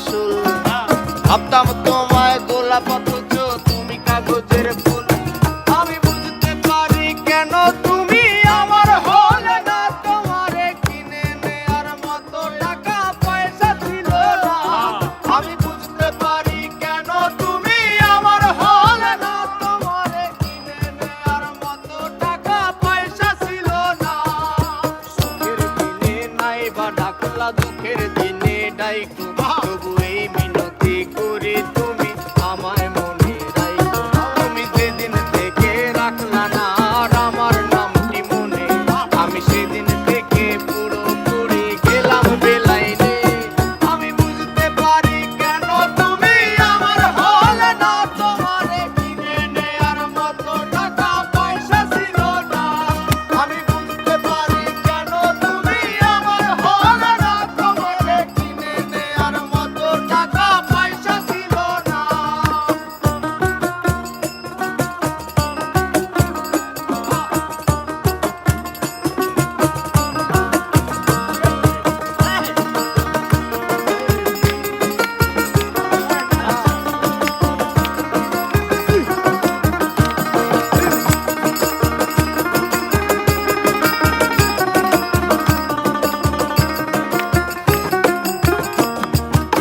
আসল। ভাবতাম তোমায় গোলাপ অথচ তুমি কাগজের ফুল। আমি বুঝতে পারি কেন তুমি আমার হলে না, তোমারে কিনে নেয়ার মতো টাকা পয়সা ছিল না। আমি বুঝতে পারি কেন তুমি আমার হলে না, তোমারে কিনে নেয়ার মতো টাকা পয়সা ছিল না। সুখের দিনে নাই বা ডাকলা, দুঃখের দিনে ডাইকো, তবু এই মিনতি করি তুমি আমায় মনে রাইখো। তুমি যেদিন থেকে রাখলা না আর আমার নামটি মনে, আমি সেদিন থেকে পুরোপুরি গেলাম বেলাইনে। আমি বুঝতে পারি কেন তুমি আমার হলে না, তোমারে কিনে নেয়ার মতো টাকা পয়সা ছিল না। আমি বুঝতে পারি কেন তুমি আমার হলে না, তোমারে কিনে নেয়ার মতো টাকা পয়সা ছিল না।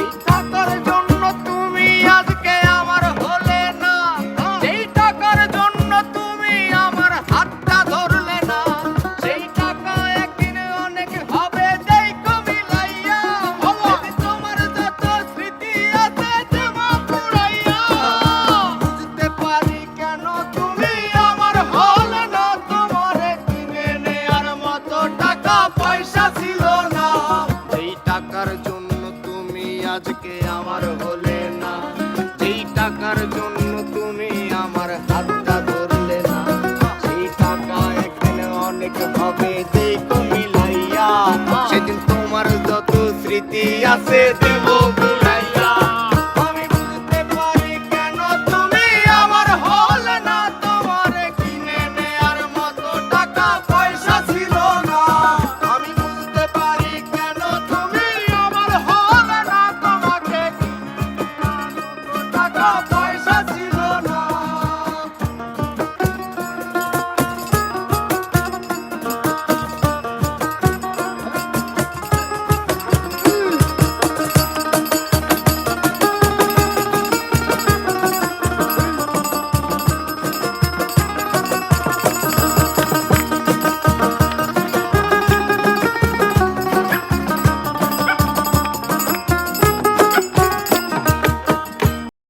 এই টাকার জন্য তুমি আজকে আমার হলে না, যেই টাকার জন্য তুমি আমার হাতটা ধরলে না, সেই টাকা একদিন অনেক হবে দেখো মিলাইয়া। তোমার যত স্মৃতি আছে জমা পুরাইয়া। বুঝতে পারি কেন তুমি আমার হলে না, তোমারে কিনে নেয়ার মতো টাকা পয়সা ছিল না। যেই টাকার জন্য তুমি আজকে আমার হলে না, যেই টাকার জন্য তুমি আমার হাতটা ধরলে না, সেই টাকা একদিন অনেক হবে দেখো মিলাইয়া। সেদিন তোমার যত স্মৃতি আছে দেব ভুলাইয়া। আমি বুঝতে পারি কেন তুমি আমার হলে না, তোমারে কিনে নেয়ার মতো টাকা পয়সা ছিল না। আমি বুঝতে পারি কেন তুমি আমার হলে না, তোমাকে কিনে নেয়ার মতো টাকা পয়সা